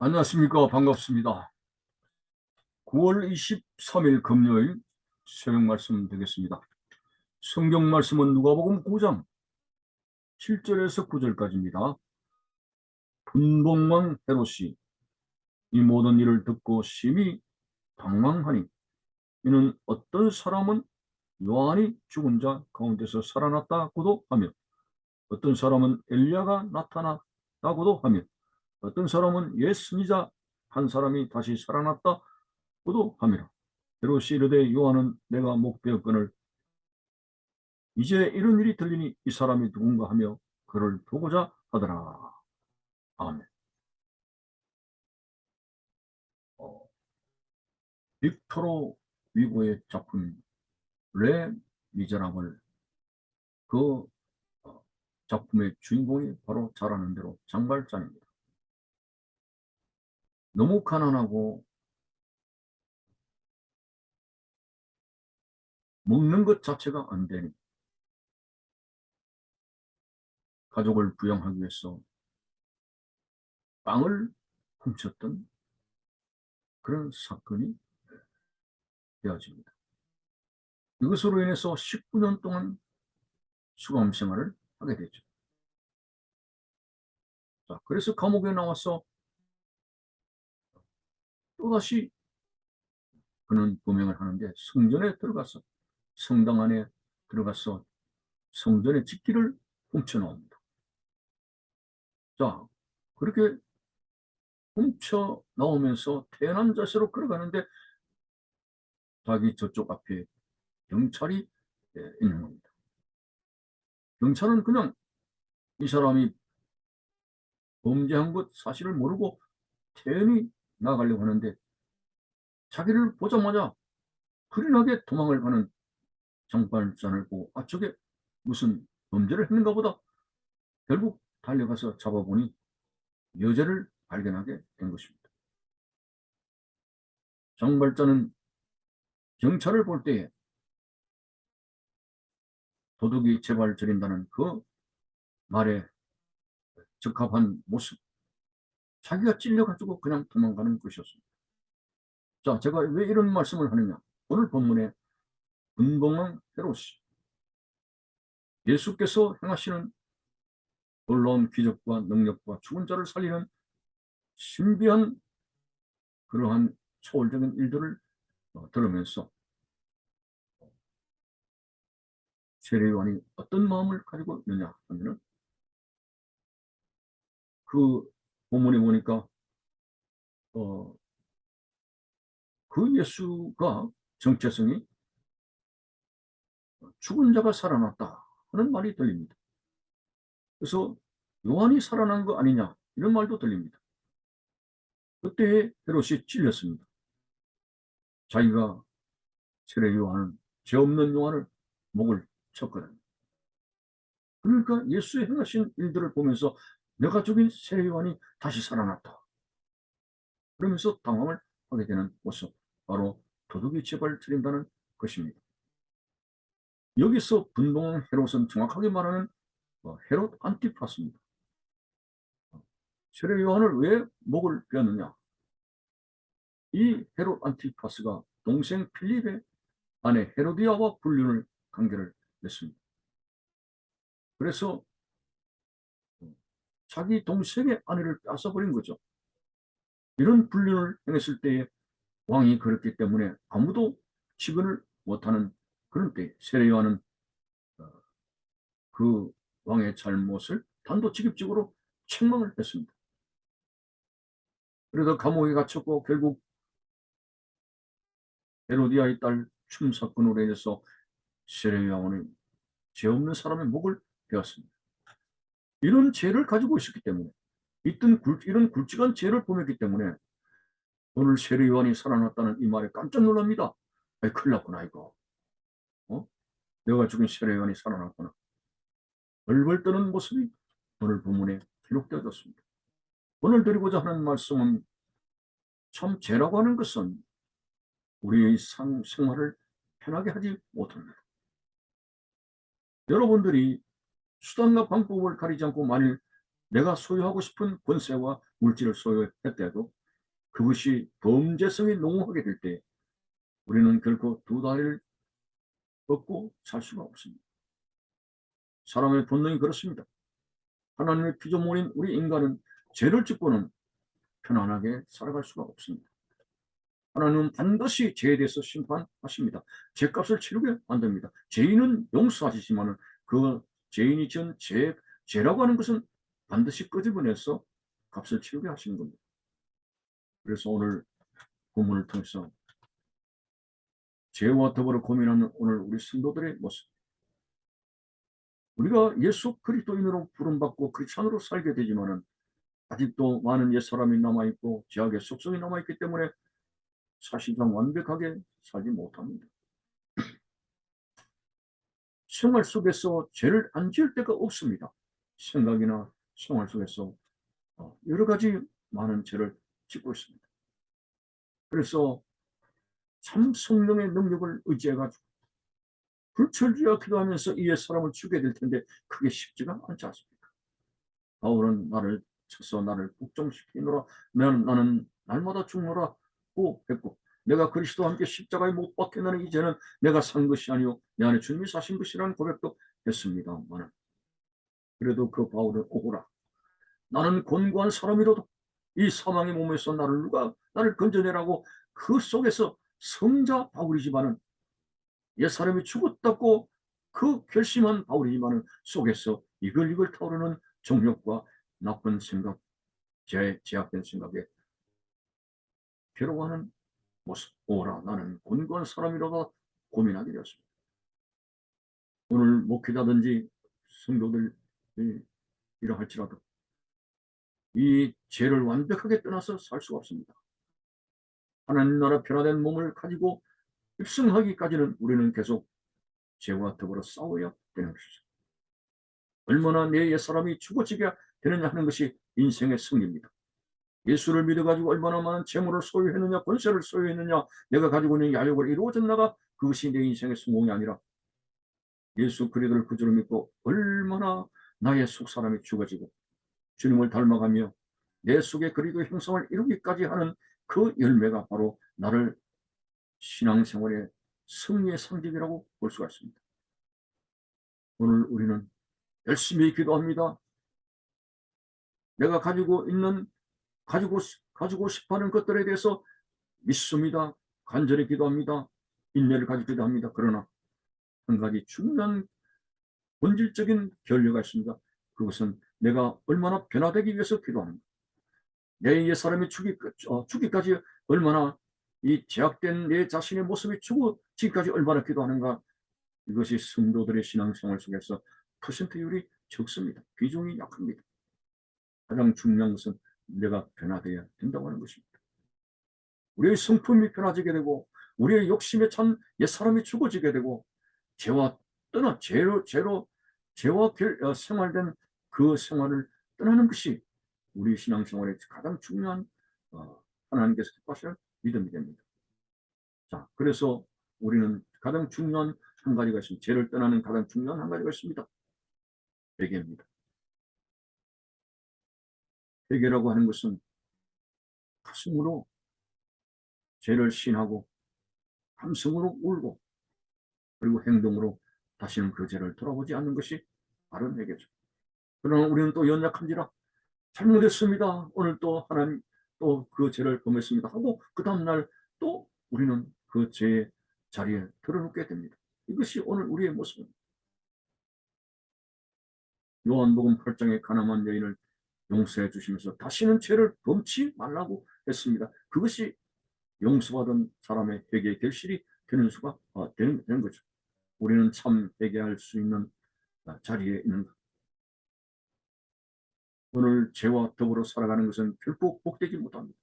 안녕하십니까. 반갑습니다. 9월 23일 금요일 새벽 말씀 되겠습니다. 성경 말씀은 누가복음 9장 7절에서 9절까지입니다. 분봉왕 헤롯이 이 모든 일을 듣고 심히 방망하니 이는 어떤 사람은 요한이 죽은 자 가운데서 살아났다고도 하며 어떤 사람은 엘리야가 나타났다고도 하며 어떤 사람은 옛 선지자 한 사람이 다시 살아났다고도 하며 헤롯이 이르되 요한은 내가 목베었거늘 이제 이런 일이 들리니 이 사람이 누군가 하며 그를 보고자 하더라. 아멘. 빅토르 위고의 작품 레 미제라블, 그 작품의 주인공이 바로 잘 아는 대로 장발장입니다. 너무 가난하고 먹는 것 자체가 안 되니 가족을 부양하기 위해서 빵을 훔쳤던 그런 사건이 되어집니다. 이것으로 인해서 19년 동안 수감 생활을 하게 되죠. 자, 그래서 감옥에 나와서 또다시 그는 범행을 하는데 성전에 들어가서 성당 안에 들어가서 성전의 집기를 훔쳐 나옵니다. 자, 그렇게 훔쳐 나오면서 태어난 자세로 걸어가는데 자기 저쪽 앞에 경찰이 있는 겁니다. 경찰은 그냥 이 사람이 범죄한 것 사실을 모르고 태연히 나가려고 하는데 자기를 보자마자 불이나게 도망을 가는 장발장을 보고 저게 무슨 범죄를 했는가 보다. 결국 달려가서 잡아보니 여자를 발견하게 된 것입니다. 장발자는 경찰을 볼 때에 도둑이 제발 저린다는 그 말에 적합한 모습, 자기가 찔려가지고 그냥 도망가는 것이었습니다. 자, 제가 왜 이런 말씀을 하느냐. 오늘 본문에 분봉왕 헤롯이 예수께서 행하시는 놀라운 기적과 능력과 죽은 자를 살리는 신비한 그러한 초월적인 일들을 들으면서 세례요한이 어떤 마음을 가지고 있느냐 하면은, 그 본문에 보니까 그 예수가 정체성이 죽은 자가 살아났다 하는 말이 들립니다. 그래서 요한이 살아난 거 아니냐 이런 말도 들립니다. 그때 헤롯이 찔렸습니다. 자기가 세례 요한은 죄 없는 요한을 목을 쳤거든요. 그러니까 예수의 행하신 일들을 보면서 내가 죽인 세례 요한이 다시 살아났다 그러면서 당황을 하게 되는 모습, 바로 도둑이 제발 드린다는 것입니다. 여기서 분봉왕 헤롯은 정확하게 말하는 헤롯 안티파스입니다. 세례 요한을 왜 목을 베었느냐. 이 헤롯 안티파스가 동생 필립의 아내 헤로디아와 불륜을 관계를 맺습니다. 그래서 자기 동생의 아내를 뺏어버린 거죠. 이런 불륜을 행했을 때에 왕이 그렇기 때문에 아무도 직언을 못하는 그런 때 세례 요한은 그 왕의 잘못을 단도직입적으로 책망을 했습니다. 그래서 감옥에 갇혔고 결국 헤로디아의 딸 춤 사건으로 인해서 세례 요한은 죄 없는 사람의 목을 베었습니다. 이런 죄를 가지고 있었기 때문에, 이런 굵직한 죄를 범했기 때문에 오늘 세례 요한이 살아났다는 이 말에 깜짝 놀랍니다. 아이, 큰일 났구나 이거. 내가 죽인 세례 요한이 살아났구나. 벌벌 떠는 모습이 오늘 본문에 기록되어졌습니다. 오늘 드리고자 하는 말씀은, 참 죄라고 하는 것은 우리의 생활을 편하게 하지 못합니다. 여러분들이 수단과 방법을 가리지 않고 만일 내가 소유하고 싶은 권세와 물질을 소유했대도 그것이 범죄성이 농후하게 될 때 우리는 결코 두 다리를 뻗고 살 수가 없습니다. 사람의 본능이 그렇습니다. 하나님의 피조물인 우리 인간은 죄를 짓고는 편안하게 살아갈 수가 없습니다. 하나님은 반드시 죄에 대해서 심판하십니다. 죄값을 치르게 만듭니다. 죄인은 용서하시지만 그 죄인이 지은 죄라고 하는 것은 반드시 끄집어내서 값을 치르게 하시는 겁니다. 그래서 오늘 본문을 통해서 죄와 더불어 고민하는 오늘 우리 성도들의 모습, 우리가 예수 그리스도인으로 부름받고 크리스찬으로 살게 되지만은 아직도 많은 옛사람이 남아있고 죄악의 속성이 남아있기 때문에 사실상 완벽하게 살지 못합니다. 생활 속에서 죄를 안 지을 때가 없습니다. 생각이나 생활 속에서 여러 가지 많은 죄를 짓고 있습니다. 그래서 참 성령의 능력을 의지해가지고 불철주야 기도하면서 이 옛사람을 죽여야 될 텐데 그게 쉽지가 않지 않습니까? 바울은 나를 쳐서 나를 복종시키노라, 나는 날마다 죽노라고 했고, 내가 그리스도와 함께 십자가에 못 박혔나니 이제는 내가 산 것이 아니요 내 안에 주님이 사신 것이라는 고백도 했습니다만, 그래도 그 바울은 오호라, 나는 곤고한 사람이로도 이 사망의 몸에서 나를 건져내라고 그 속에서 성자 바울이지만은 옛사람이 죽었다고 그 결심한 바울이지만은 속에서 이글이글 타오르는 정욕과 나쁜 생각, 제약된 생각에 괴로워하는 모습. 오라, 나는 곤고한 사람이라고 고민하게 되었습니다. 오늘 목회자든지 성도들이 이러할지라도 이 죄를 완벽하게 떠나서 살 수가 없습니다. 하나님 나라 변화된 몸을 가지고 입성하기까지는 우리는 계속 죄와 더불어 싸워야 되는 것이죠. 얼마나 내 옛사람이 죽어지게 되느냐 하는 것이 인생의 승리입니다. 예수를 믿어가지고 얼마나 많은 재물을 소유했느냐, 권세를 소유했느냐, 내가 가지고 있는 야욕을 이루어졌나가 그것이 내 인생의 성공이 아니라 예수 그리스도를 구주로 믿고 얼마나 나의 속사람이 죽어지고 주님을 닮아가며 내 속에 그리스도의 형상을 이루기까지 하는 그 열매가 바로 나를 신앙생활의 승리의 상징이라고 볼 수가 있습니다. 오늘 우리는 열심히 기도합니다. 내가 가지고 싶어하는 것들에 대해서 믿습니다. 간절히 기도합니다. 인내를 가지고 기도합니다. 그러나 한 가지 중요한 본질적인 결례가 있습니다. 그것은 내가 얼마나 변화되기 위해서 기도하는가. 내 옛사람이 죽기까지 얼마나 이 제약된 내 자신의 모습이 죽기까지 얼마나 기도하는가. 이것이 성도들의 신앙생활 속에서 퍼센트율이 적습니다. 비중이 약합니다. 가장 중요한 것은 내가 변화되어야 된다고 하는 것입니다. 우리의 성품이 변화지게 되고 우리의 욕심에 찬 옛사람이 죽어지게 되고 죄와 생활된 그 생활을 떠나는 것이 우리 신앙생활의 가장 중요한 하나님께서 뜻하시는 믿음이 됩니다. 자, 그래서 우리는 가장 중요한 한 가지가 있습니다. 죄를 떠나는 가장 중요한 한 가지가 있습니다. 회개입니다. 회개라고 하는 것은 가슴으로 죄를 시인하고 감성으로 울고 그리고 행동으로 다시는 그 죄를 돌아보지 않는 것이 바른 회개죠. 그러나 우리는 또 연약한지라 잘못했습니다. 오늘 또 하나님 또 그 죄를 범했습니다 하고 그 다음날 또 우리는 그 죄의 자리에 들어눕게 됩니다. 이것이 오늘 우리의 모습입니다. 요한복음 8장의 가늠한 여인을 용서해 주시면서 다시는 죄를 범치 말라고 했습니다. 그것이 용서받은 사람의 회개의 결실이 되는 수가 되는 거죠. 우리는 참 회개할 수 있는 자리에 있는 것. 오늘 죄와 더불어 살아가는 것은 결코 복되지 못합니다.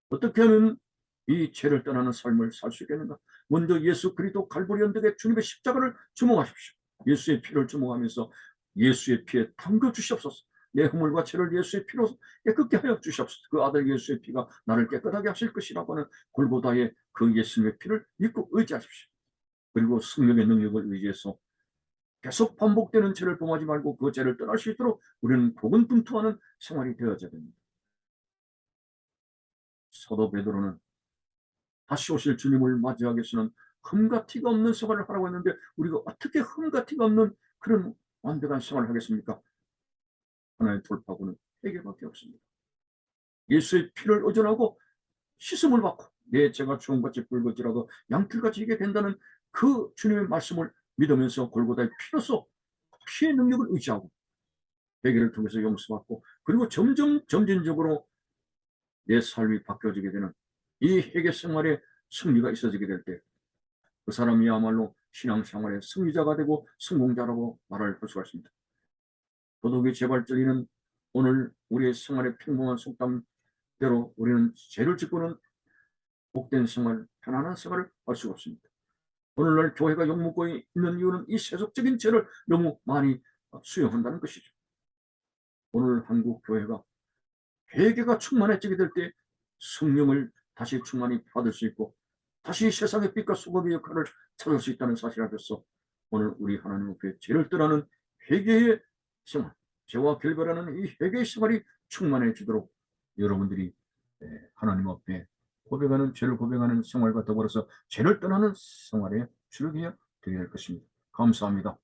어떻게 하면 이 죄를 떠나는 삶을 살 수 있겠는가? 먼저 예수 그리스도 갈보리 언덕에 주님의 십자가를 주목하십시오. 예수의 피를 주목하면서 예수의 피에 담겨 주시옵소서. 내 허물과 죄를 예수의 피로 깨끗게 하여 주시옵소서. 그 아들 예수의 피가 나를 깨끗하게 하실 것이라고 하는 골고다의 그 예수님의 피를 믿고 의지하십시오. 그리고 성령의 능력을 의지해서 계속 반복되는 죄를 범하지 말고 그 죄를 떠날 수 있도록 우리는 고군분투하는 생활이 되어져야 됩니다. 사도 베드로는 다시 오실 주님을 맞이하기 위해서는 흠과 티가 없는 생활을 하라고 했는데 우리가 어떻게 흠과 티가 없는 그런 완벽한 생활을 하겠습니까? 하나의 돌파구는 회개밖에 없습니다. 예수의 피를 의존하고 씻음을 받고 내 죄가 주홍같이 붉을지라도 양털같이 이게 된다는 그 주님의 말씀을 믿으면서 골고다의 피로써 피의 능력을 의지하고 회개를 통해서 용서받고 그리고 점진적으로 내 삶이 바뀌어지게 되는 이 회개 생활에 승리가 있어지게 될 때 그 사람이야말로 신앙생활의 승리자가 되고 성공자라고 말할 수가 있습니다. 도덕의 재발전이는 오늘 우리의 생활의 평범한 속담대로 우리는 죄를 짓고는 복된 생활, 편안한 생활을 할 수가 없습니다. 오늘날 교회가 욕먹고 있는 이유는 이 세속적인 죄를 너무 많이 수용한다는 것이죠. 오늘 한국 교회가 회개가 충만해지게 될 때 성령을 다시 충만히 받을 수 있고 다시 세상의 빛과 소금의 역할을 찾을 수 있다는 사실 앞에서 오늘 우리 하나님 앞에 죄를 떠나는 회개의 생활, 죄와 결별하는 이 회개의 생활이 충만해지도록 여러분들이 하나님 앞에 고백하는 죄를 고백하는 생활과 더불어서 죄를 떠나는 생활에 주력해야 되게 될 것입니다. 감사합니다.